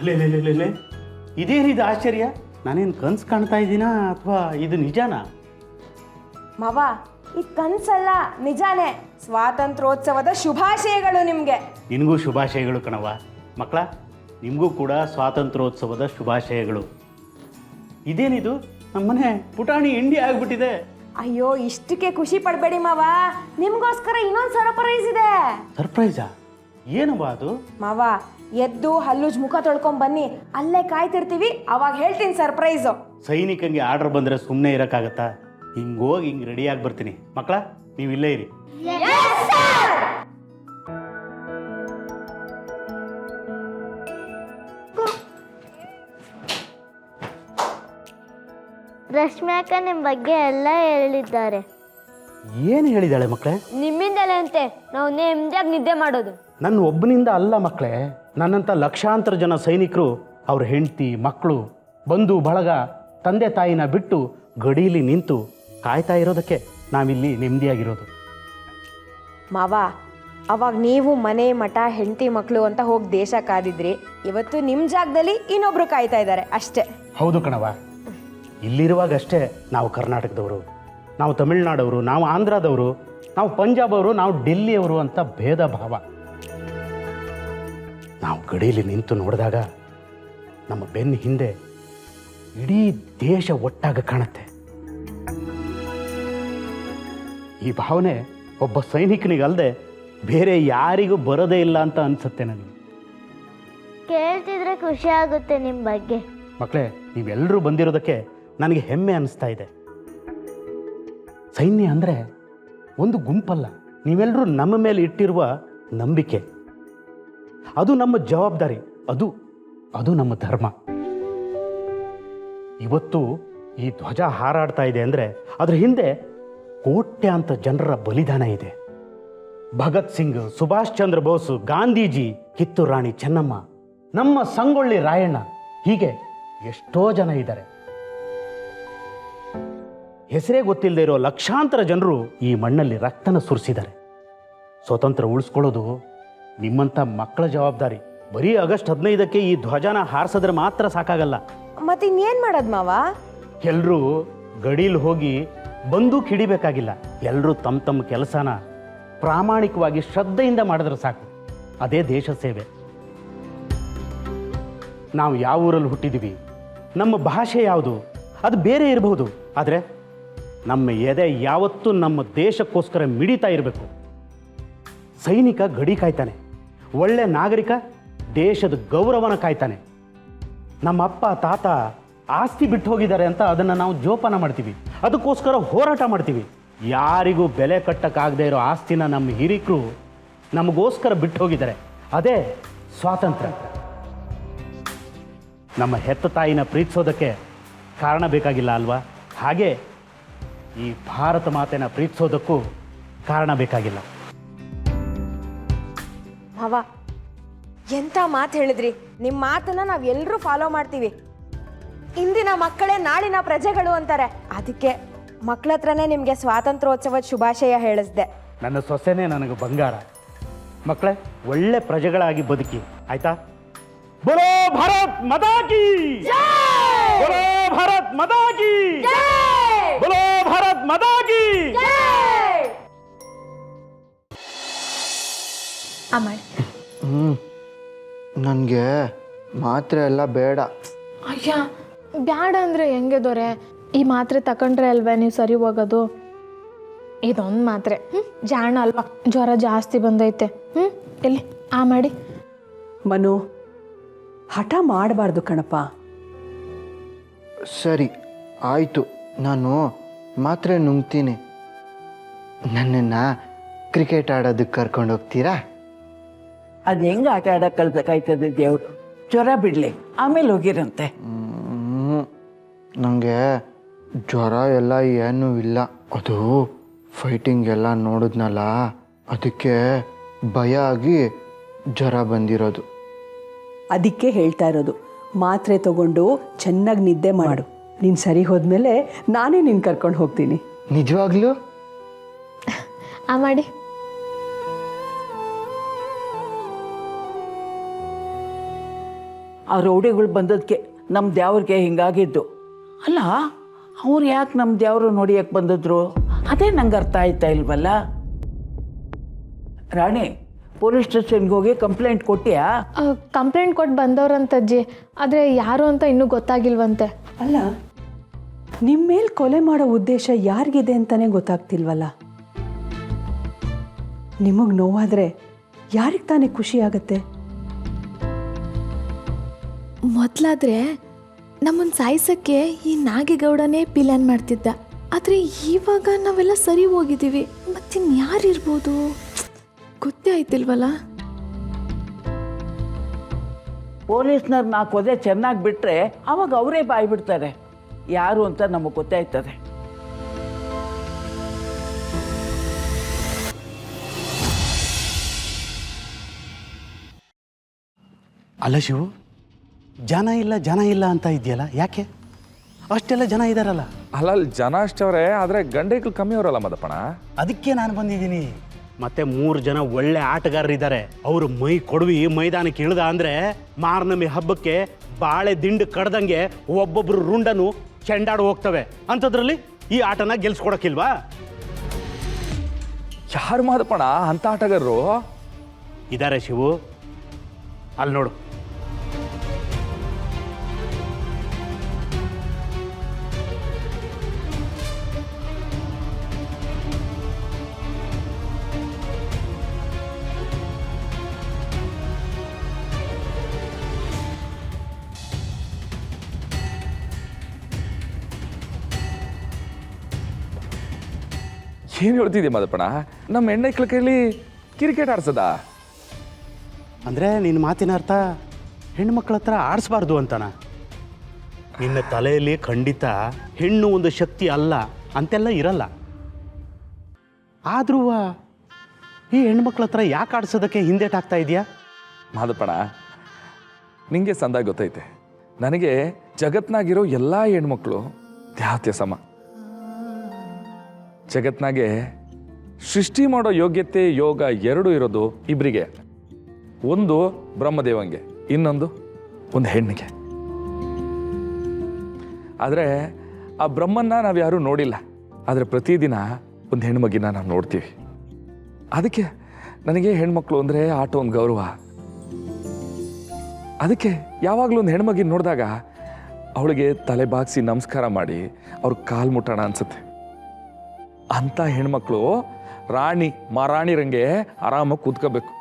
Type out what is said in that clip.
ಲೇ ಲೇ ಲೇ ಲೇ ಲೇ ಇದೇನಿದು ಆಶ್ಚರ್ಯ? ನಾನೇನು ಕನ್ಸು ಕಾಣ್ತಾ ಇದ್ದೀನಾ ಅಥವಾ ಇದು ನಿಜಾನಾ? ಮಾವ, ಇದು ಕನ್ಸಲ್ಲ, ನಿಜಾನೇ. ಸ್ವಾತಂತ್ರ್ಯೋತ್ಸವದ ಶುಭಾಶಯಗಳು ನಿಮಗೆ. ನಿನಗೂ ಶುಭಾಶಯಗಳು ಕಣವ. ಮಕ್ಕಳ, ನಿಮಗೂ ಕೂಡ ಸ್ವಾತಂತ್ರ್ಯೋತ್ಸವದ ಶುಭಾಶಯಗಳು. ಇದೇನಿದು? ನಮ್ಮನೆ ಪುಟಾಣಿ ಇಂಡಿ ಆಗಿಬಿಟ್ಟಿದೆ. ಅಯ್ಯೋ, ಇಷ್ಟಕ್ಕೆ ಖುಷಿ ಪಡಬೇಡಿ ಮಾವ, ನಿಮಗೋಸ್ಕರ ಇನ್ನೊಂದು ಸರ್ಪ್ರೈಸ್ ಇದೆ. ಸರ್ಪ್ರೈಸಾ? ಏನವ್ವ ಅದು? ಮಾವ, ಎದ್ದು ಹಲ್ಲುಜ್ ಮುಖ ತೊಳ್ಕೊಂಡ್ ಬನ್ನಿ, ಅಲ್ಲೇ ಕಾಯ್ತಿರ್ತೀವಿ, ಅವಾಗ ಹೇಳ್ತೀನಿ ಸರ್ಪ್ರೈಸು. ಸೈನಿಕಂಗೆ ಆರ್ಡರ್ ಬಂದರೆ ಸುಮ್ಮನೆ ಇರೋಕ್ಕಾಗತ್ತಾ? ಹಿಂಗೋಗಿ ಹಿಂಗೆ ರೆಡಿಯಾಗಿ ಬರ್ತೀನಿ. ಮಕ್ಕಳ, ನೀವು ಇಲ್ಲೇ ಇರಿ. ರಶ್ಮಿ ಅಕ್ಕ ನಿಮ್ಮ ಬಗ್ಗೆ ಎಲ್ಲ ಹೇಳಿದ್ದಾರೆ. ಏನು ಹೇಳಿದಾಳೆ ಮಕ್ಕಳೇ? ನಿಮ್ಮಿಂದಲೇ ಅಂತೆ ನಾವು ನೆಮ್ಮದಿಯಾಗಿ ನಿದ್ದೆ ಮಾಡೋದು. ನನ್ನ ಒಬ್ಬನಿಂದ ಅಲ್ಲ ಮಕ್ಕಳೇ, ನನ್ನಂಥ ಲಕ್ಷಾಂತರ ಜನ ಸೈನಿಕರು ಅವ್ರ ಹೆಂಡತಿ, ಮಕ್ಕಳು, ಬಂಧು ಬಳಗ, ತಂದೆ ತಾಯಿನ ಬಿಟ್ಟು ಗಡೀಲಿ ನಿಂತು ಕಾಯ್ತಾ ಇರೋದಕ್ಕೆ ನಾವಿಲ್ಲಿ ನೆಮ್ಮದಿಯಾಗಿರೋದು. ಮಾವ, ಅವಾಗ ನೀವು ಮನೆ ಮಠ ಹೆಂಡತಿ ಮಕ್ಕಳು ಅಂತ ಹೋಗಿ ದೇಶ ಕಾದಿದ್ರಿ. ಇವತ್ತು ನಿಮ್ಮ ಜಾಗದಲ್ಲಿ ಇನ್ನೊಬ್ರು ಕಾಯ್ತಾ ಇದ್ದಾರೆ ಅಷ್ಟೇ. ಹೌದು ಕಣವ, ಇಲ್ಲಿರುವಾಗಷ್ಟೇ ನಾವು ಕರ್ನಾಟಕದವರು, ನಾವು ತಮಿಳ್ನಾಡವರು, ನಾವು ಆಂಧ್ರದವರು, ನಾವು ಪಂಜಾಬ್ ಅವರು, ನಾವು ಡೆಲ್ಲಿಯವರು ಅಂತ ಭೇದ ಭಾವ. ನಾವು ಗಡೀಲಿ ನಿಂತು ನೋಡಿದಾಗ ನಮ್ಮ ಬೆನ್ನ ಹಿಂದೆ ಇಡೀ ದೇಶ ಒಟ್ಟಾಗ ಕಾಣುತ್ತೆ. ಈ ಭಾವನೆ ಒಬ್ಬ ಸೈನಿಕನಿಗಲ್ಲದೆ ಬೇರೆ ಯಾರಿಗೂ ಬರೋದೇ ಇಲ್ಲ ಅಂತ ಅನ್ಸುತ್ತೆ ನನಗೆ. ಕೇಳ್ತಿದ್ರೆ ಖುಷಿ ಆಗುತ್ತೆ ನಿಮ್ಮ ಬಗ್ಗೆ. ಮಕ್ಕಳೇ, ನೀವೆಲ್ಲರೂ ಬಂದಿರೋದಕ್ಕೆ ನನಗೆ ಹೆಮ್ಮೆ ಅನಿಸ್ತಾ ಇದೆ. ಸೈನ್ಯ ಅಂದರೆ ಒಂದು ಗುಂಪಲ್ಲ, ನೀವೆಲ್ಲರೂ ನಮ್ಮ ಮೇಲೆ ಇಟ್ಟಿರುವ ನಂಬಿಕೆ. ಅದು ನಮ್ಮ ಜವಾಬ್ದಾರಿ, ಅದು ನಮ್ಮ ಧರ್ಮ. ಇವತ್ತು ಈ ಧ್ವಜ ಹಾರಾಡ್ತಾ ಇದೆ ಅಂದರೆ ಅದ್ರ ಹಿಂದೆ ಕೋಟ್ಯಾಂತ ಜನರ ಬಲಿದಾನ ಇದೆ. ಭಗತ್ ಸಿಂಗ್, ಸುಭಾಷ್ ಚಂದ್ರ ಬೋಸ್, ಗಾಂಧೀಜಿ, ಕಿತ್ತೂರು ರಾಣಿ ಚೆನ್ನಮ್ಮ, ನಮ್ಮ ಸಂಗೊಳ್ಳಿ ರಾಯಣ್ಣ, ಹೀಗೆ ಎಷ್ಟೋ ಜನ ಇದ್ದಾರೆ. ಹೆಸರೇ ಗೊತ್ತಿಲ್ಲದೆ ಇರೋ ಲಕ್ಷಾಂತರ ಜನರು ಈ ಮಣ್ಣಲ್ಲಿ ರಕ್ತನ ಸುರಿಸಿದ್ದಾರೆ. ಸ್ವಾತಂತ್ರ್ಯ ಉಳಿಸ್ಕೊಳ್ಳೋದು ನಿಮ್ಮಂಥ ಮಕ್ಕಳ ಜವಾಬ್ದಾರಿ. ಬರೀ ಆಗಸ್ಟ್ 15ಕ್ಕೆ ಈ ಧ್ವಜನ ಹಾರಿಸಿದ್ರೆ ಮಾತ್ರ ಸಾಕಾಗಲ್ಲ. ಮತ್ತಿನ್ನೇನು ಮಾಡೋದು ಮಾವ? ಎಲ್ಲರೂ ಗಡೀಲಿ ಹೋಗಿ ಬಂದೂಕ್ ಹಿಡಿಬೇಕಾಗಿಲ್ಲ. ಎಲ್ಲರೂ ತಮ್ಮ ತಮ್ಮ ಕೆಲಸನ ಪ್ರಾಮಾಣಿಕವಾಗಿ ಶ್ರದ್ಧೆಯಿಂದ ಮಾಡಿದ್ರೆ ಸಾಕು. ಅದೇ ದೇಶ ಸೇವೆ. ನಾವು ಯಾವ ಊರಲ್ಲಿ ಹುಟ್ಟಿದ್ದೀವಿ, ನಮ್ಮ ಭಾಷೆ ಯಾವುದು, ಅದು ಬೇರೆ ಇರಬಹುದು, ಆದರೆ ನಮ್ಮ ಎದೆ ಯಾವತ್ತೂ ನಮ್ಮ ದೇಶಕ್ಕೋಸ್ಕರ ಮಿಡಿತಾ ಇರಬೇಕು. ಸೈನಿಕ ಗಡಿ ಕಾಯ್ತಾನೆ, ಒಳ್ಳೆ ನಾಗರಿಕ ದೇಶದ ಗೌರವನ ಕಾಯ್ತಾನೆ. ನಮ್ಮ ಅಪ್ಪ ತಾತ ಆಸ್ತಿ ಬಿಟ್ಟು ಹೋಗಿದ್ದಾರೆ ಅಂತ ಅದನ್ನು ನಾವು ಜೋಪಾನ ಮಾಡ್ತೀವಿ, ಅದಕ್ಕೋಸ್ಕರ ಹೋರಾಟ ಮಾಡ್ತೀವಿ. ಯಾರಿಗೂ ಬೆಲೆ ಕಟ್ಟಕ್ಕಾಗದೇ ಇರೋ ಆಸ್ತಿನ ನಮ್ಮ ಹಿರಿಕರು ನಮಗೋಸ್ಕರ ಬಿಟ್ಟು ಹೋಗಿದ್ದಾರೆ. ಅದೇ ಸ್ವಾತಂತ್ರ್ಯ. ನಮ್ಮ ಹೆತ್ತ ತಾಯಿನ ಪ್ರೀತಿಸೋದಕ್ಕೆ ಕಾರಣ ಬೇಕಾಗಿಲ್ಲ ಅಲ್ವಾ? ಹಾಗೆ ಈ ಭಾರತ ಮಾತೆನ ಪ್ರೀತಿಸೋದಕ್ಕೂ ಕಾರಣ ಬೇಕಾಗಿಲ್ಲ. ಮಾವ, ಎಂಥ ಮಾತು ಹೇಳಿದ್ರಿ. ನಿಮ್ಮ ಮಾತನ್ನ ನಾವೆಲ್ಲರೂ ಫಾಲೋ ಮಾಡ್ತೀವಿ. ಇಂದಿನ ಮಕ್ಕಳೇ ನಾಳಿನ ಪ್ರಜೆಗಳು ಅಂತಾರೆ. ಅದಕ್ಕೆ ಮಕ್ಕಳ ಹತ್ರನೇ ನಿಮಗೆ ಸ್ವಾತಂತ್ರ್ಯೋತ್ಸವದ ಶುಭಾಶಯ ಹೇಳಿಸ್ದೆ. ನನ್ನ ಸೊಸೆನೇ ನನಗೆ ಬಂಗಾರ. ಮಕ್ಕಳೇ, ಒಳ್ಳೆ ಪ್ರಜೆಗಳಾಗಿ ಬದುಕಿ, ಆಯ್ತಾ? ಬೋಲೋ ಭಾರತ್ ಮಾತಾ ಕಿ ಜೈ! ಬೋಲೋ ಭಾರತ್ ಮಾತಾ ಕಿ ಜೈ! ಬೋಲೋ ಭಾರತ್ ಮಾತಾ ಕಿ ಜೈ! ಅಮ್ಮ, ನನಗೆ ಮಾತ್ರೆ ಎಲ್ಲ ಬೇಡ. ಅಯ್ಯ, ಬ್ಯಾಡ ಅಂದರೆ ಹೆಂಗೆ ದೊರೆ? ಈ ಮಾತ್ರೆ ತಗೊಂಡ್ರೆ ಅಲ್ವೇ ನೀವು ಸರಿ ಹೋಗೋದು? ಇದೊಂದು ಮಾತ್ರೆ ಜಾಣ ಅಲ್ವಾ? ಜ್ವರ ಜಾಸ್ತಿ ಬಂದೈತೆ. ಎಲ್ಲಿ ಆ ಮಾಡಿ. ಮನು, ಹಠ ಮಾಡಬಾರ್ದು ಕಣಪ್ಪ. ಸರಿ ಆಯಿತು, ನಾನು ಮಾತ್ರೆ ನುಂಗ್ತೀನಿ. ನನ್ನನ್ನು ಕ್ರಿಕೆಟ್ ಆಡೋದಕ್ಕೆ ಕರ್ಕೊಂಡು ಹೋಗ್ತೀರಾ? ಅದು ಹೆಂಗೆ ಆಟ ಆಡೋಕೆ ಕಳ್ಬೇಕಾಯ್ತದೆ ದೇವ್ರು. ಜ್ವರ ಬಿಡಲಿ, ಆಮೇಲೆ ಹೋಗಿರಂತೆ. ನನಗೆ ಜ್ವರ ಎಲ್ಲ ಏನೂ ಇಲ್ಲ. ಅದು ಫೈಟಿಂಗ್ ಎಲ್ಲ ನೋಡಿದ್ನಲ್ಲ, ಅದಕ್ಕೆ ಭಯ ಆಗಿ ಜ್ವರ ಬಂದಿರೋದು. ಅದಕ್ಕೆ ಹೇಳ್ತಾ ಇರೋದು, ಮಾತ್ರೆ ತಗೊಂಡು ಚೆನ್ನಾಗಿ ನಿದ್ದೆ ಮಾಡು. ನೀನು ಸರಿ ಹೋದ್ಮೇಲೆ ನಾನೇ ನಿನ್ನ ಕರ್ಕೊಂಡು ಹೋಗ್ತೀನಿ. ನಿಜವಾಗ್ಲೂ? ಆ ಮಾಡಿ. ಆ ರೌಡಿಗಳು ಬಂದದಕ್ಕೆ ನಮ್ಮ ದ್ಯಾವ್ರಿಗೆ ಹಿಂಗಾಗಿದ್ದು. ಅಲ್ಲ, ಅವ್ರು ಯಾಕೆ ನಮ್ಮ ದ್ಯಾವ್ರು ನೋಡಿಯಕ್ಕೆ ಬಂದಿದ್ರು ಅದೇ ನಂಗೆ ಅರ್ಥ ಆಯ್ತಾ ಇಲ್ವಲ್ಲ. ರಾಣಿ, ಪೊಲೀಸ್ ಸ್ಟೇಷನ್ಗೆ ಹೋಗಿ ಕಂಪ್ಲೇಂಟ್ ಕೊಟ್ಟಿಯಾ? ಕಂಪ್ಲೇಂಟ್ ಕೊಟ್ಟು ಬಂದವ್ರಂತಜ್ಜಿ, ಆದರೆ ಯಾರು ಅಂತ ಇನ್ನೂ ಗೊತ್ತಾಗಿಲ್ವಂತೆ. ಅಲ್ಲ, ನಿಮ್ಮ ಮೇಲೆ ಕೊಲೆ ಮಾಡೋ ಉದ್ದೇಶ ಯಾರಿಗಿದೆ ಅಂತಲೇ ಗೊತ್ತಾಗ್ತಿಲ್ವಲ್ಲ. ನಿಮಗೆ ನೋವಾದರೆ ಯಾರಿಗೆ ತಾನೇ ಖುಷಿ ಆಗತ್ತೆ? ಮೊದಲಾದ್ರೆ ನಮ್ಮನ್ನು ಸಾಯಿಸೋಕ್ಕೆ ಈ ನಾಗೇಗೌಡನೇ ಪ್ಲಾನ್ ಮಾಡ್ತಿದ್ದ. ಆದರೆ ಇವಾಗ ನಾವೆಲ್ಲ ಸರಿ ಹೋಗಿದ್ದೀವಿ, ಮತ್ತಿನ್ಯಾರಿರ್ಬೋದು ಗೊತ್ತೇ ಆಯ್ತಿಲ್ವಲ್ಲ. ಪೊಲೀಸ್ನವ್ರು 4 ಒದೆ ಚೆನ್ನಾಗಿ ಬಿಟ್ಟರೆ ಅವಾಗ ಅವರೇ ಬಾಯಿ ಬಿಡ್ತಾರೆ ಯಾರು ಅಂತ ನಮಗೆ ಗೊತ್ತಾಯ್ತದೆ. ಅಲ್ಲ ಶಿವು, ಜನ ಇಲ್ಲ ಅಂತ ಇದೆಯಲ್ಲ, ಯಾಕೆ? ಅಷ್ಟೆಲ್ಲ ಜನ ಇದ್ದಾರಲ್ಲ. ಅಲ್ಲಿ ಜನ ಅಷ್ಟವ್ರೆ, ಆದರೆ ಗಂಡೈಕ್ಳು ಕಮ್ಮಿ ಅವರಲ್ಲ ಮದಪ್ಪಣ. ಅದಕ್ಕೆ ನಾನು ಬಂದಿದ್ದೀನಿ. ಮತ್ತೆ 3 ಜನ ಒಳ್ಳೆ ಆಟಗಾರರಿದ್ದಾರೆ. ಅವರು ಮೈ ಕೊಡವಿ ಮೈದಾನಕ್ಕೆ ಇಳಿದ ಅಂದರೆ ಮಾರ್ನಮಿ ಹಬ್ಬಕ್ಕೆ ಬಾಳೆ ದಿಂಡು ಕಡ್ದಂಗೆ ಒಬ್ಬೊಬ್ರು ರುಂಡನು ಚೆಂಡಾಡು ಹೋಗ್ತವೆ. ಅಂಥದ್ರಲ್ಲಿ ಈ ಆಟನ ಗೆಲ್ಸ್ಕೊಡಕ್ಕಿಲ್ವಾ? ಯಾರು ಮದಪ್ಪಣ ಅಂತ ಆಟಗಾರರು? ಇದ್ದಾರೆ ಶಿವು, ಅಲ್ಲಿ ನೋಡು. ಏನು ಹೇಳ್ತಿದ್ದೆ ಮದಪ್ಪಣ? ನಮ್ಮ ಹೆಣ್ಣೈಕ್ಳ ಕೈಲಿ ಕ್ರಿಕೆಟ್ ಆಡ್ಸದ? ಅಂದರೆ ನಿನ್ನ ಮಾತಿನ ಅರ್ಥ ಹೆಣ್ಮಕ್ಳ ಹತ್ರ ಆಡಿಸ್ಬಾರ್ದು ಅಂತನ? ನಿನ್ನ ತಲೆಯಲ್ಲಿ ಖಂಡಿತ ಹೆಣ್ಣು ಒಂದು ಶಕ್ತಿ ಅಲ್ಲ ಅಂತೆಲ್ಲ ಇರಲ್ಲ. ಆದ್ರೂ ಈ ಹೆಣ್ಮಕ್ಳ ಹತ್ರ ಯಾಕೆ ಆಡ್ಸೋದಕ್ಕೆ ಹಿಂದೇಟಾಗ್ತಾ ಇದೆಯಾ? ಮದಪ್ಪಣ, ನಿಂಗೆ ಸಂದಾಗಿ ಗೊತ್ತೈತೆ, ನನಗೆ ಜಗತ್ನಾಗಿರೋ ಎಲ್ಲ ಹೆಣ್ಮಕ್ಳು ದ್ಯಾವ್ತ್ಯ ಸಮ. ಜಗತ್ನಾಗೆ ಸೃಷ್ಟಿ ಮಾಡೋ ಯೋಗ್ಯತೆ ಯೋಗ 2 ಇರೋದು ಇಬ್ಬರಿಗೆ. ಒಂದು ಬ್ರಹ್ಮದೇವಂಗೆ, ಇನ್ನೊಂದು ಒಂದು ಹೆಣ್ಣಿಗೆ. ಆದರೆ ಆ ಬ್ರಹ್ಮನ್ನ ನಾವು ಯಾರೂ ನೋಡಿಲ್ಲ, ಆದರೆ ಪ್ರತಿದಿನ ಒಂದು ಹೆಣ್ಮಗಿನ ನಾವು ನೋಡ್ತೀವಿ. ಅದಕ್ಕೆ ನನಗೆ ಹೆಣ್ಮಕ್ಳು ಅಂದರೆ ಆಟ ಒಂದು ಗೌರವ. ಅದಕ್ಕೆ ಯಾವಾಗಲೂ ಒಂದು ಹೆಣ್ಮಗಿನ ನೋಡಿದಾಗ ಅವಳಿಗೆ ತಲೆ ಬಾಗಿಸಿ ನಮಸ್ಕಾರ ಮಾಡಿ ಅವ್ರ ಕಾಲು ಮುಟ್ಟೋಣ ಅನ್ಸುತ್ತೆ. ಅಂಥ ಹೆಣ್ಮಕ್ಳು ರಾಣಿ ಮಹಾರಾಣಿರಂಗೆ ಆರಾಮಾಗಿ ಕೂತ್ಕೋಬೇಕು.